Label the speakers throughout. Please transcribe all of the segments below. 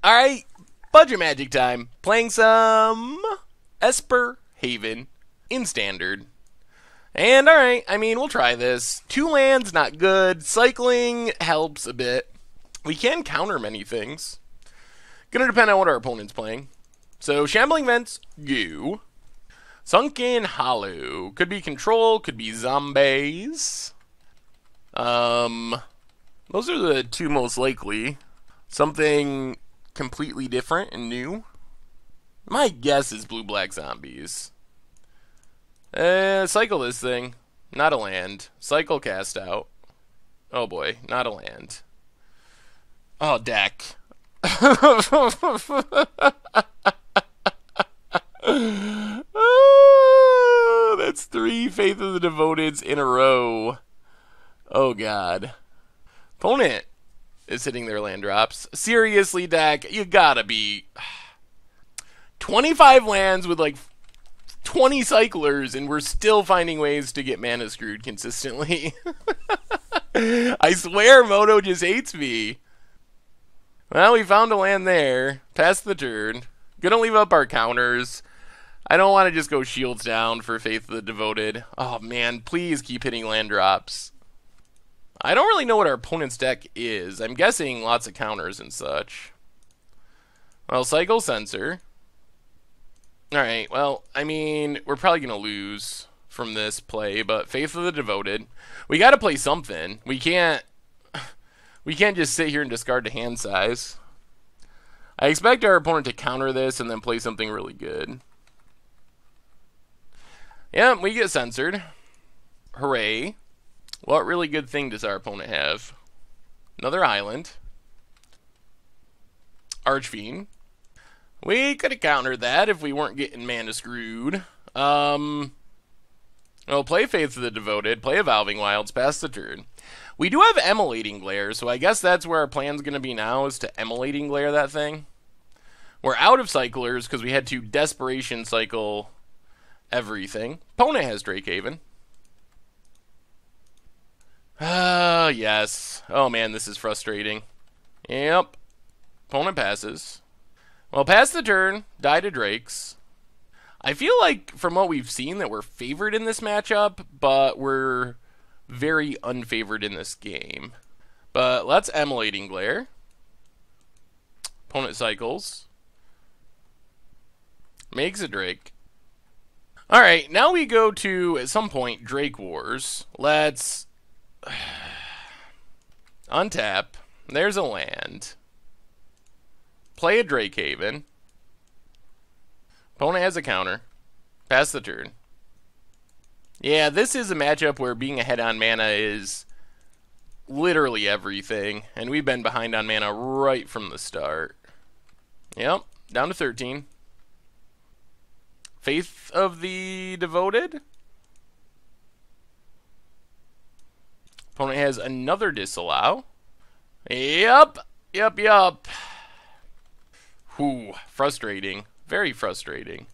Speaker 1: Alright, budget magic time. Playing some Esper Haven in standard. And alright, I mean, we'll try this. 2 lands, not good. Cycling helps a bit. We can counter many things. Gonna depend on what our opponent's playing. So, Shambling Vents, go. Sunken Hollow. Could be control, could be zombies. Those are the 2 most likely. Something completely different and new. My guess is blue-black zombies. Cycle this thing. Not a land. Cycle cast out. Oh boy, not a land. Oh, deck. Oh, that's 3 Faith of the Devoteds in a row. Oh god. Opponent is hitting their land drops. Seriously, deck, you gotta be 25 lands with like 20 cyclers, and we're still finding ways to get mana screwed consistently. I swear Moto just hates me. Well, we found a land there. Pass the turn. Gonna leave up our counters. I don't want to just go shields down for Faith of the Devoted. Oh man, please keep hitting land drops. I don't really know what our opponent's deck is. I'm guessing lots of counters and such. Well, Cycle Sensor. Alright, well, I mean, we're probably going to lose from this play, but Faith of the Devoted. We got to play something. We can't just sit here and discard the hand size. I expect our opponent to counter this and then play something really good. Yeah, we get censored. Hooray. What really good thing does our opponent have? Another island. Archfiend. We could have countered that if we weren't getting mana screwed. Well, play Faith of the Devoted, play Evolving Wilds, pass the turn. We do have Emulating Glare, so I guess that's where our plan's going to be now, is to Emulating Glare that thing. We're out of cyclers because we had to Desperation cycle everything. Opponent has Drake Haven. Yes. Oh man, this is frustrating. Yep. Opponent passes. Well, pass the turn, die to Drakes. I feel like, from what we've seen, that we're favored in this matchup, but we're very unfavored in this game. But let's Emulating Glare. Opponent cycles. Makes a Drake. Alright, now we go to, at some point, Drake Wars. Let's untap. There's a land. Play a Drake Haven. Opponent has a counter. Pass the turn. Yeah, this is a matchup where being ahead on mana is literally everything. And we've been behind on mana right from the start. Yep, down to 13. Faith of the Devoted. Opponent has another Disallow. Yup. Whew, frustrating. Very frustrating.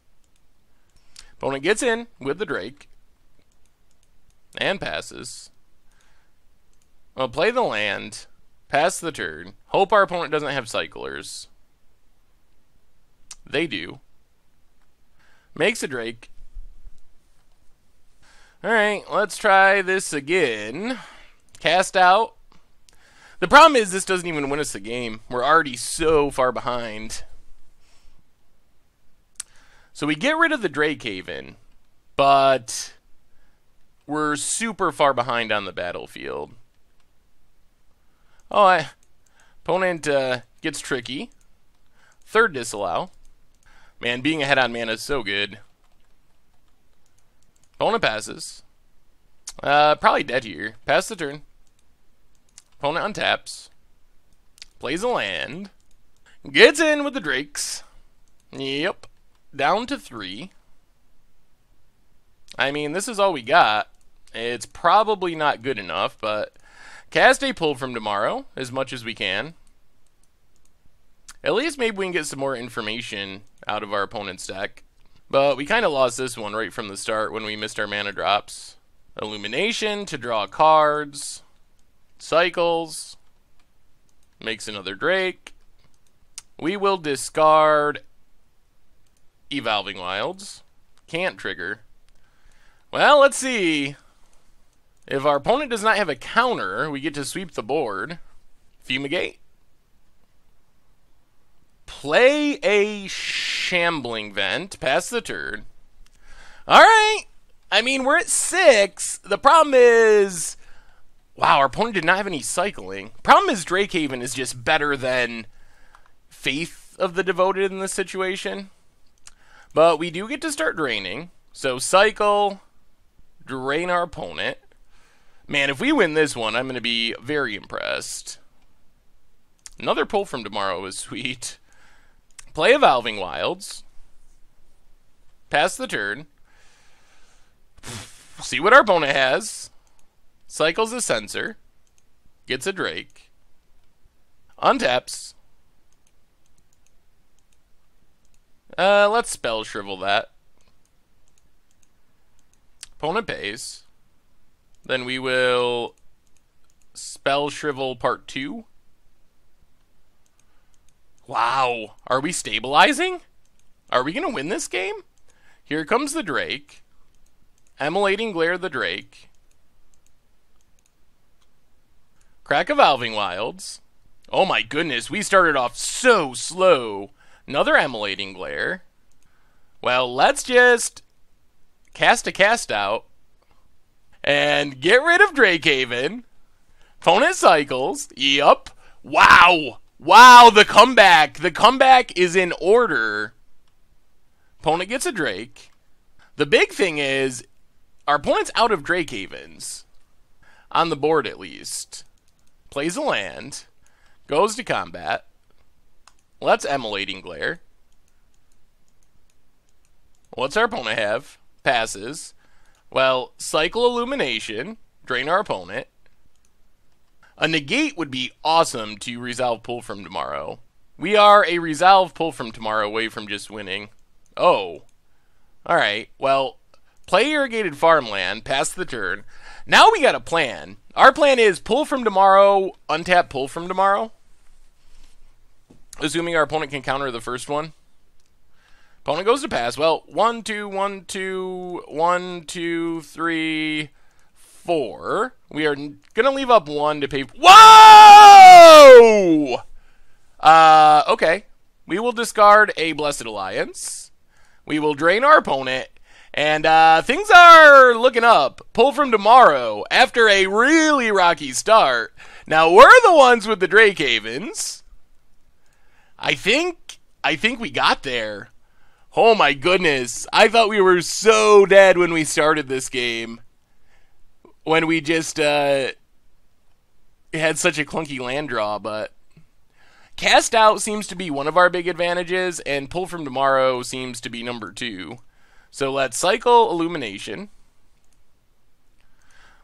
Speaker 1: Opponent gets in with the Drake. And passes. Well, play the land. Pass the turn. Hope our opponent doesn't have cyclers. They do. Makes a Drake. Alright, let's try this again. Cast out. The problem is this doesn't even win us the game. We're already so far behind. So we get rid of the Drake Haven, but we're super far behind on the battlefield. Oh, opponent gets tricky. Third Disallow. Man, being ahead on mana is so good. Opponent passes. Probably dead here. Pass the turn. Opponent untaps. Plays a land. Gets in with the Drakes. Yep. Down to 3. I mean, this is all we got. It's probably not good enough, but cast a Pull from Tomorrow as much as we can. At least maybe we can get some more information out of our opponent's deck. But we kind of lost this one right from the start when we missed our mana drops. Illumination to draw cards. Cycles. Makes another Drake. We will discard Evolving Wilds. Can't trigger. Well, let's see. If our opponent does not have a counter, we get to sweep the board. Fumigate. Play a Shambling Vent. Pass the turn. Alright. I mean, we're at 6. The problem is... Wow, our opponent did not have any cycling. Problem is Drake Haven is just better than Faith of the Devoted in this situation. But we do get to start draining. So cycle, drain our opponent. Man, if we win this one, I'm going to be very impressed. Another pull from tomorrow is sweet. Play Evolving Wilds. Pass the turn. See what our opponent has. Cycles a Censor. Gets a Drake. Untaps. Let's Spell Shrivel that. Opponent pays. Then we will Spell Shrivel Part 2. Wow. Are we stabilizing? Are we going to win this game? Here comes the Drake. Emulating Glare the Drake. Crack Evolving Wilds. Oh my goodness, we started off so slow. Another Emulating Glare. Well, let's just cast a Cast Out. And get rid of Drake Haven. Opponent cycles. Yup. Wow. Wow, the comeback. The comeback is in order. Opponent gets a Drake. The big thing is, our opponent's out of Drake Havens. On the board, at least. Plays a land. Goes to combat. Let's Emulating Glare. What's our opponent have? Passes. Well, cycle Illumination. Drain our opponent. A negate would be awesome to resolve pull from tomorrow. We are a resolve pull from tomorrow away from just winning. Oh. Alright, well, play Irrigated Farmland, pass the turn. Now we got a plan. Our plan is pull from tomorrow, untap pull from tomorrow. Assuming our opponent can counter the first one. Opponent goes to pass. Well, 1, 2, 1, 2, 1, 2, 3, 4. We are going to leave up 1 to pay. Whoa! Okay. We will discard a Blessed Alliance. We will drain our opponent. And things are looking up. Pull from tomorrow after a really rocky start. Now, we're the ones with the Drake Havens. I think we got there. Oh my goodness. I thought we were so dead when we started this game. When we just had such a clunky land draw, but Cast Out seems to be one of our big advantages, and Pull from Tomorrow seems to be number 2. So let's cycle Illumination.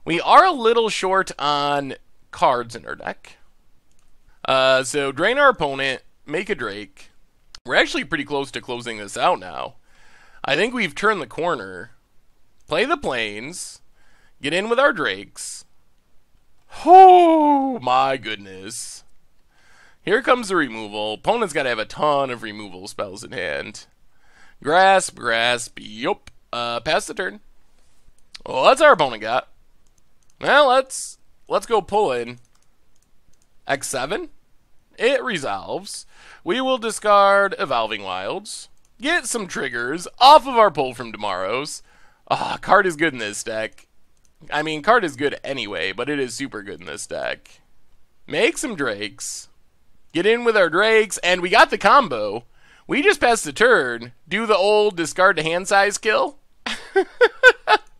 Speaker 1: We are a little short on cards in our deck. So drain our opponent, make a Drake. We're actually pretty close to closing this out now. I think we've turned the corner. Play the Plains. Get in with our Drakes. Oh my goodness. Here comes the removal. Opponent's got to have a ton of removal spells in hand. Grasp, yup. Pass the turn. Well, that's our opponent got. Well, let's go pull in. X7. It resolves. We will discard Evolving Wilds. Get some triggers off of our pull from tomorrow's. Card is good in this deck. I mean, card is good anyway, but it is super good in this deck. Make some Drakes. Get in with our Drakes, and we got the combo. We just passed the turn. Do the old discard to hand size kill.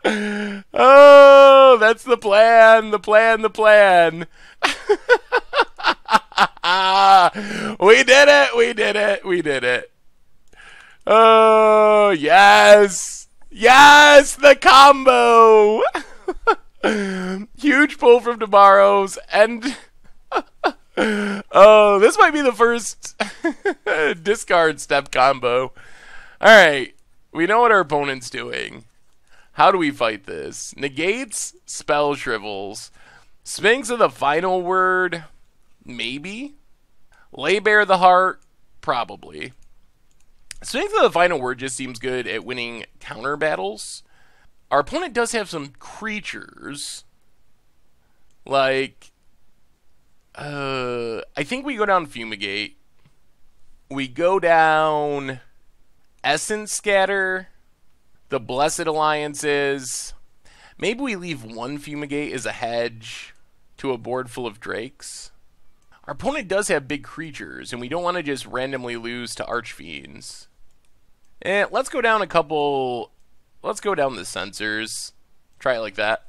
Speaker 1: Oh, that's the plan. The plan. We did it. Oh, yes. Yes, the combo. Huge pull from tomorrow's. And oh, this might be the first discard step combo. Alright, we know what our opponent's doing. How do we fight this? Negates, spell shrivels. Sphinx of the final word, maybe. Lay bare the heart, Probably. Sphinx of the Final Word just seems good at winning counter battles. Our opponent does have some creatures. Like, I think we go down Fumigate. We go down Essence Scatter. The Blessed Alliances. Maybe we leave one Fumigate as a hedge to a board full of Drakes. Our opponent does have big creatures, and we don't want to just randomly lose to Archfiends. Let's go down a couple... Let's go down the Censors. Try it like that.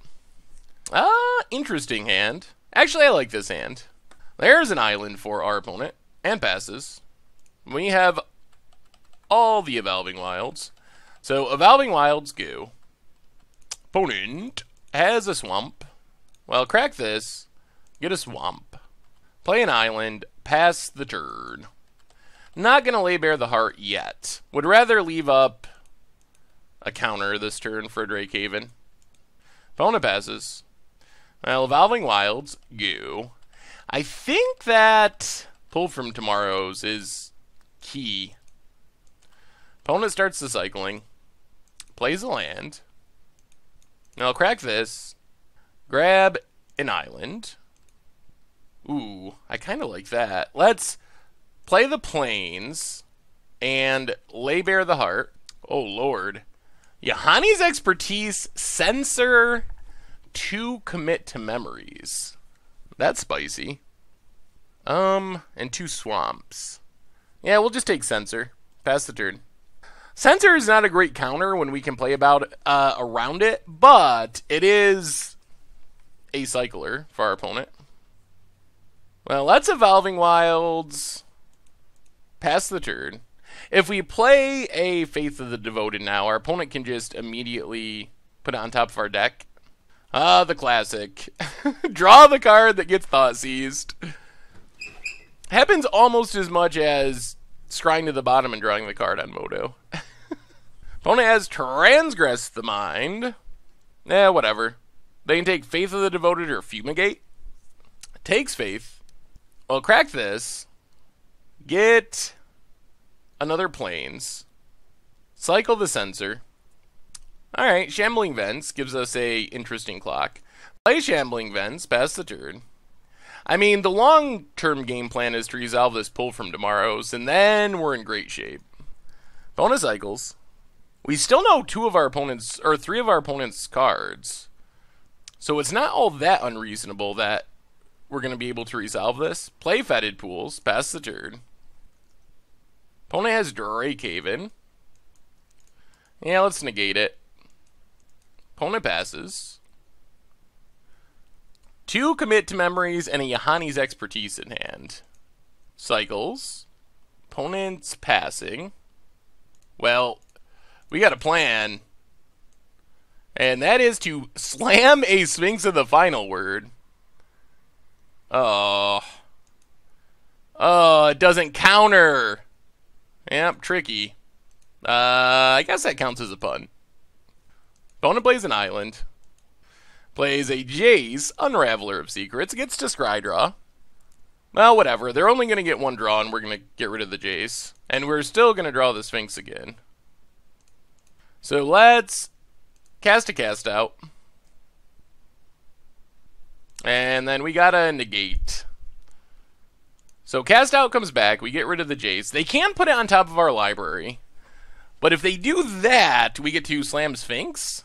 Speaker 1: Interesting hand. Actually, I like this hand. There's an island for our opponent, and passes. We have all the Evolving Wilds. So, Evolving Wilds go. Opponent has a swamp. Well, crack this. Get a swamp. Play an island. Pass the turn. Not going to lay bare the heart yet. Would rather leave up a counter this turn for Drake Haven. Opponent passes. Well, Evolving Wilds go. I think that pull from tomorrow's is key. Opponent starts the cycling. Plays a land. Now I'll crack this. Grab an island. Ooh, I kind of like that. Let's play the plains and lay bare the heart. Oh, Lord. Yahani's Expertise, Censor, 2 Commit to Memories. That's spicy. And 2 Swamps. Yeah, we'll just take Censor. Pass the turn. Censor is not a great counter when we can play about around it, but it is a cycler for our opponent. Well, that's Evolving Wilds. Pass the turn. If we play a Faith of the Devoted now, our opponent can just immediately put it on top of our deck. The classic. Draw the card that gets Thought Seized. Happens almost as much as scrying to the bottom and drawing the card on Moto. Opponent has Transgressed the Mind. Whatever. They can take Faith of the Devoted or Fumigate. Takes Faith. Well, crack this. Get another Plains. Cycle the Censor. Alright, Shambling Vents gives us a interesting clock. Play Shambling Vents, pass the turn. I mean, the long-term game plan is to resolve this pull from tomorrow's, and then we're in great shape. Bonus cycles. We still know 3 of our opponent's cards. So it's not all that unreasonable that we're going to be able to resolve this. Play Fetid Pools, pass the turn. Opponent has Drake Haven. Yeah, let's negate it. Opponent passes. 2 Commit to Memories and a Yahani's Expertise in hand. Cycles. Opponent's passing. Well, we got a plan. And that is to slam a Sphinx of the Final Word. Oh, it doesn't counter. Yep, tricky. I guess that counts as a pun. Opponent plays an island. Plays a Jace, Unraveler of Secrets. Gets to scry draw. Well, whatever. They're only going to get 1 draw, and we're going to get rid of the Jace. And we're still going to draw the Sphinx again. So let's cast a cast out. And then we gotta negate. So cast out comes back. We get rid of the Jace. They can put it on top of our library. But if they do that, we get to slam Sphinx.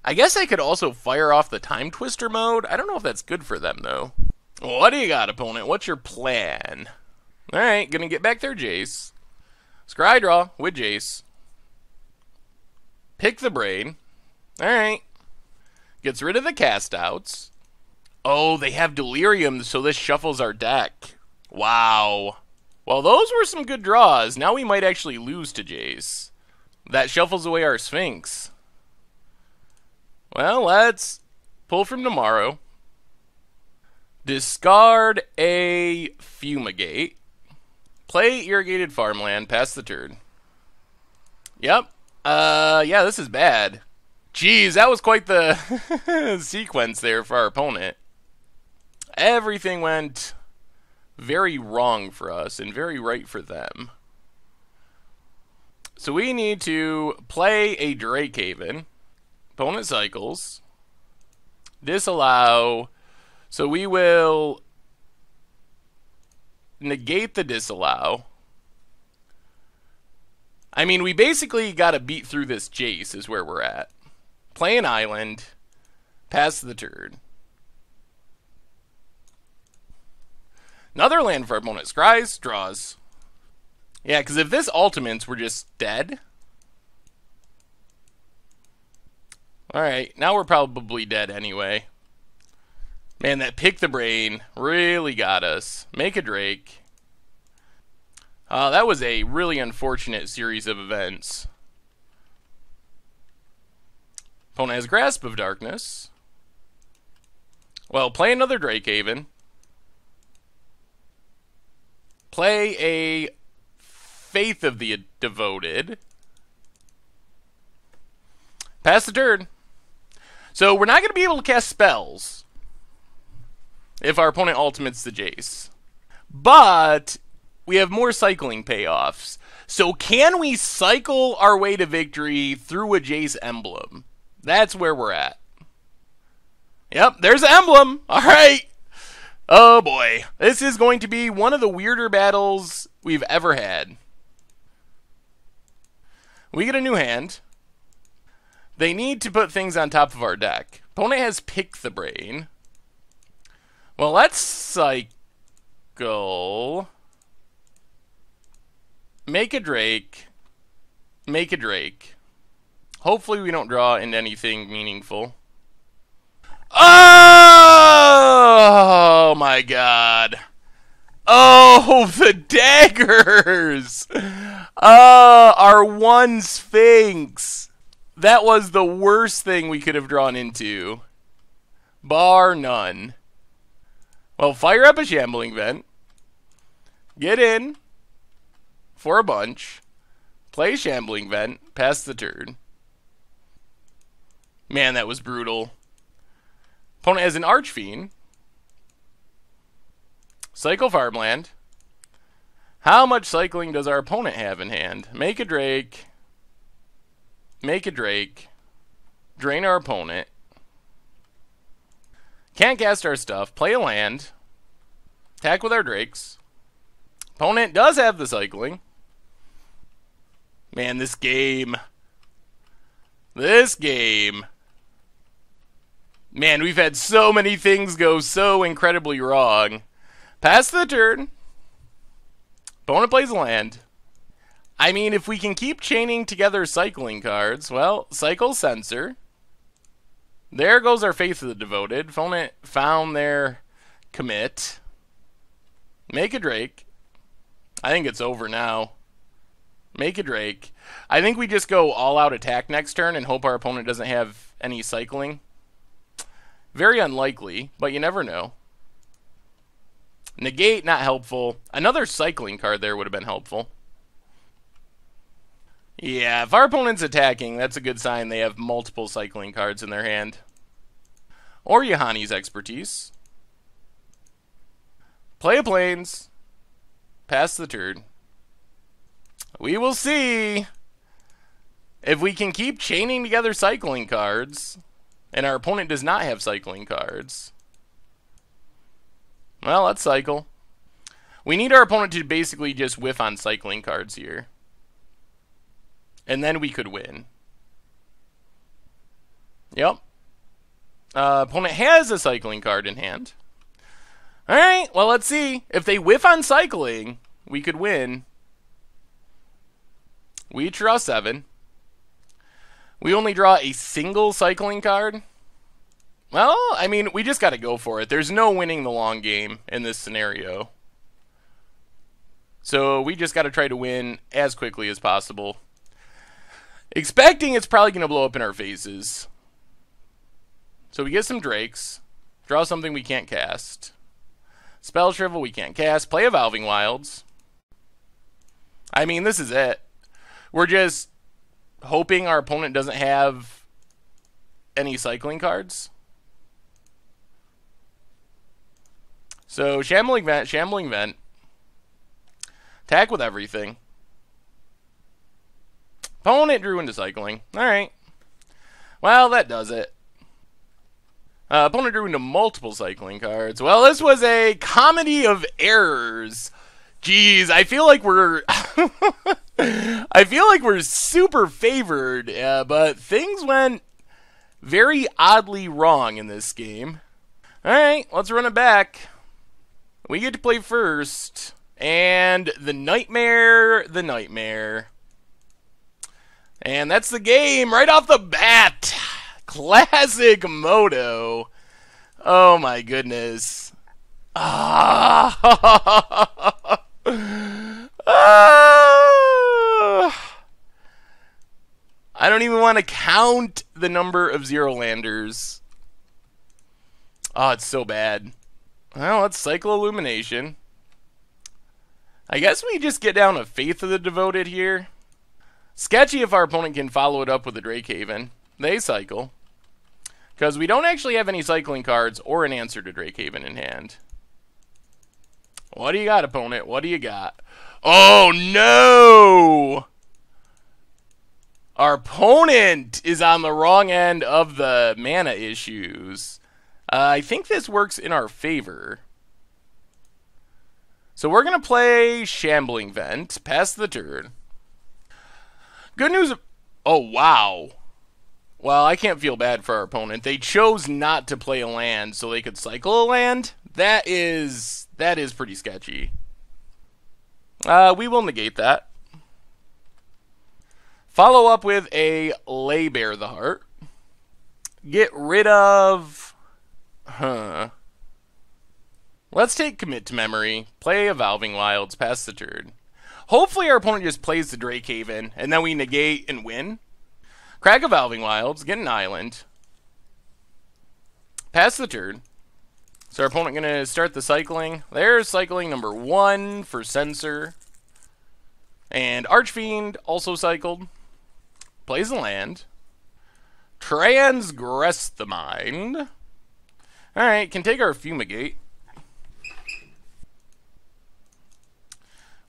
Speaker 1: I guess I could also fire off the Time Twister mode. I don't know if that's good for them, though. What do you got, opponent? What's your plan? Alright, gonna get back their Jace. Scry draw with Jace. Pick the brain. Alright. Gets rid of the cast outs. Oh, they have Delirium, so this shuffles our deck. Wow. Well, those were some good draws. Now we might actually lose to Jace. That shuffles away our Sphinx. Well, let's pull from tomorrow. Discard a Fumigate. Play Irrigated Farmland, pass the turn. Yep. Yeah, this is bad. Jeez, that was quite the sequence there for our opponent. Everything went very wrong for us and very right for them. So we need to play a Drake Haven. Opponent cycles. Disallow. So we will negate the disallow. I mean, we basically got to beat through this Jace is where we're at. Play an island. Pass the turn. Another land for our opponent. Scries, draws. Yeah, because if this ultimates, we're just dead. Alright, now we're probably dead anyway. Man, that pick the brain really got us. Make a Drake. That was a really unfortunate series of events. Opponent has Grasp of Darkness. Well, play another Drake Haven. Play a Faith of the Devoted. Pass the turn. So we're not going to be able to cast spells if our opponent ultimates the Jace. But we have more cycling payoffs. So can we cycle our way to victory through a Jace emblem? That's where we're at. Yep, there's the emblem. All right. Oh boy. This is going to be one of the weirder battles we've ever had. We get a new hand. They need to put things on top of our deck. Opponent has Pick the Brain. Well, let's cycle. Make a Drake. Make a Drake. Hopefully we don't draw into anything meaningful. Oh my god. Oh, the daggers. Our one Sphinx. That was the worst thing we could have drawn into. Bar none. Well, fire up a Shambling Vent. Get in. For a bunch. Play Shambling Vent. Pass the turn. Man, that was brutal. Opponent has an Archfiend. Cycle Farmland. How much cycling does our opponent have in hand? Make a Drake. Make a Drake. Drain our opponent. Can't cast our stuff. Play a land. Attack with our Drakes. Opponent does have the cycling. Man, this game. This game. Man, we've had so many things go so incredibly wrong. Pass the turn. Opponent plays a land. I mean, if we can keep chaining together cycling cards, well, cycle Censor. There goes our Faith of the Devoted. Opponent found their commit. Make a Drake. I think it's over now. Make a Drake. I think we just go all-out attack next turn and hope our opponent doesn't have any cycling. Very unlikely, but you never know. Negate, not helpful. Another cycling card there would have been helpful. Yeah, if our opponent's attacking, that's a good sign they have multiple cycling cards in their hand. Or Yahani's Expertise. Play a Plains. Pass the turn. We will see if we can keep chaining together cycling cards and our opponent does not have cycling cards. Well, let's cycle. We need our opponent to basically just whiff on cycling cards here. And then we could win. Yep. Opponent has a cycling card in hand. Alright, well, let's see. If they whiff on cycling, we could win. We draw 7. We only draw a single cycling card. Well, I mean, we just got to go for it. There's no winning the long game in this scenario. So we just got to try to win as quickly as possible. Expecting it's probably going to blow up in our faces. So we get some Drakes. Draw something we can't cast. Spell Shrivel we can't cast. Play Evolving Wilds. I mean, this is it. We're just hoping our opponent doesn't have any cycling cards. So, Shambling Vent, Shambling Vent. Attack with everything. Opponent drew into cycling. Alright. Well, that does it. Opponent drew into multiple cycling cards. Well, this was a comedy of errors. Jeez, I feel like we're... I feel like we're super favored, but things went very oddly wrong in this game. Alright, let's run it back. We get to play first. And the nightmare. And that's the game right off the bat. Classic Moto. Oh my goodness. Ah. I don't even want to count the number of Zero Landers. Oh, it's so bad. Well, let's cycle Illumination. I guess we just get down a Faith of the Devoted here. Sketchy if our opponent can follow it up with a Drake Haven. They cycle. Because we don't actually have any cycling cards or an answer to Drake Haven in hand. What do you got, opponent? What do you got? Oh, no! Our opponent is on the wrong end of the mana issues. I think this works in our favor. So we're going to play Shambling Vent. Pass the turn. Good news. Oh, wow. Well, I can't feel bad for our opponent. They chose not to play a land so they could cycle a land. That is pretty sketchy. We will negate that. Follow up with a Lay Bare the Heart. Get rid of... Let's take Commit to Memory, play Evolving Wilds, pass the turn. Hopefully our opponent just plays the Drake Haven, and then we negate and win. Crack Evolving Wilds, get an island. Pass the turn. So our opponent going to start the cycling. There's cycling number 1 for Censor. And Archfiend also cycled. Plays the land. Transgress the Mind. Alright, can take our Fumigate.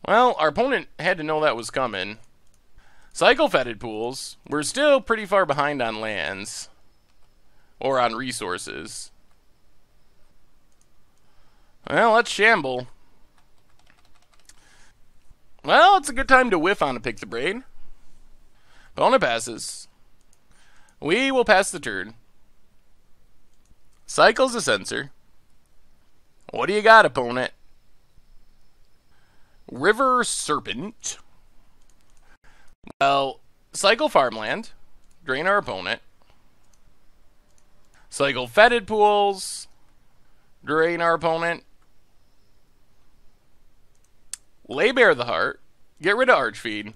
Speaker 1: Well, our opponent had to know that was coming. Cycle Fetid Pools. We're still pretty far behind on lands. Or on resources. Well, let's shamble. Well, it's a good time to whiff on a Pick the Brain. Opponent passes. We will pass the turn. Cycles a Censor. What do you got, opponent? River Serpent. Well, cycle Farmland. Drain our opponent. Cycle Fetid Pools. Drain our opponent. Lay Bare the Heart. Get rid of Archfiend.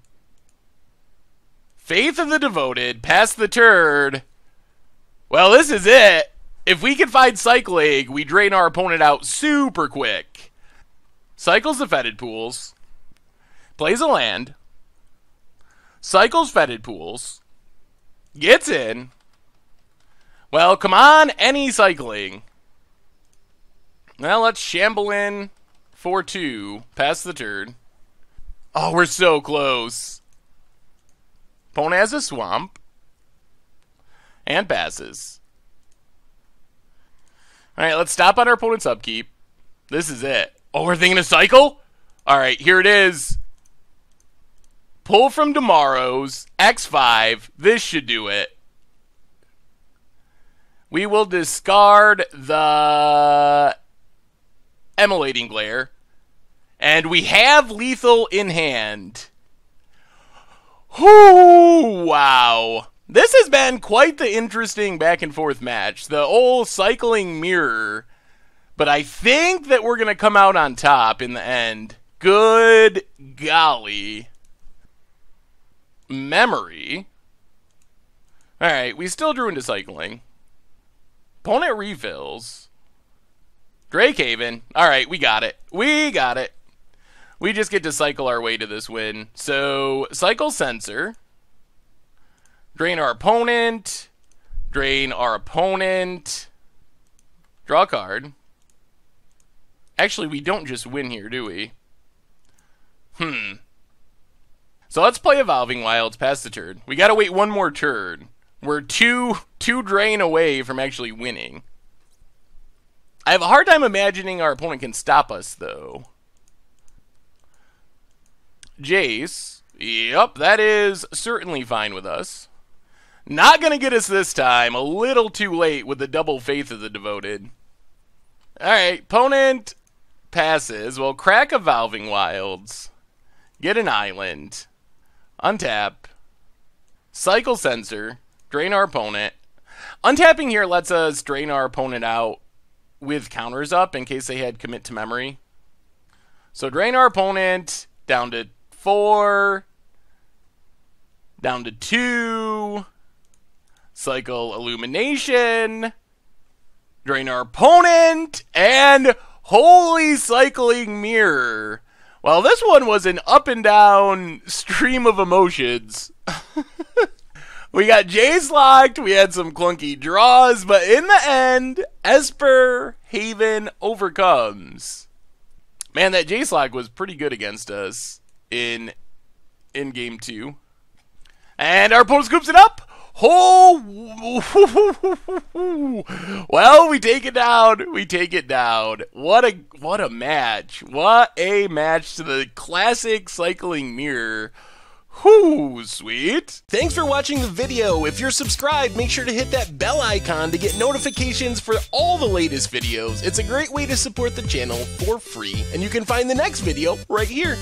Speaker 1: Faith of the Devoted. Pass the turn. Well, this is it. If we can find cycling, we drain our opponent out super quick. Cycles the Fetid Pools. Plays a land. Cycles Fetid Pools. Gets in. Well, come on, any cycling. Well, let's shamble in for 2. Pass the turn. Oh, we're so close. Opponent has a swamp. And passes. Alright, let's stop on our opponent's upkeep. This is it. Oh, we're thinking of cycle? Alright, here it is. Pull from tomorrow's X5. This should do it. We will discard the Emulating Glare. And we have lethal in hand. Whoo, wow. This has been quite the interesting back and forth match. The old cycling mirror. But I think that we're going to come out on top in the end. Good golly. Memory. Alright, we still drew into cycling. Opponent refills. Drake Haven. Alright, we got it. We got it. We just get to cycle our way to this win. So, cycle Censor. Drain our opponent. Drain our opponent. Draw a card. Actually, we don't just win here, do we? So let's play Evolving Wilds past the turn. We gotta wait one more turn. We're two drain away from actually winning. I have a hard time imagining our opponent can stop us, though. Jace. Yep, that is certainly fine with us. Not gonna get us this time. A little too late with the double Faith of the Devoted. Alright, opponent passes. Well, crack Evolving Wilds. Get an island. Untap. Cycle Sensor. Drain our opponent. Untapping here lets us drain our opponent out with counters up in case they had Commit to Memory. So drain our opponent down to 4. Down to 2. Cycle Illumination. Drain our opponent. And holy cycling mirror. Well, this one was an up and down stream of emotions. We got Jace locked, we had some clunky draws, but in the end, Esper Haven overcomes. Man, that Jace lock was pretty good against us in game 2. And our opponent scoops it up. Oh, well, we take it down. We take it down. What a match. What a match to the classic cycling mirror. Whoo, sweet. Thanks for watching the video. If you're subscribed, make sure to hit that bell icon to get notifications for all the latest videos. It's a great way to support the channel for free, and you can find the next video right here.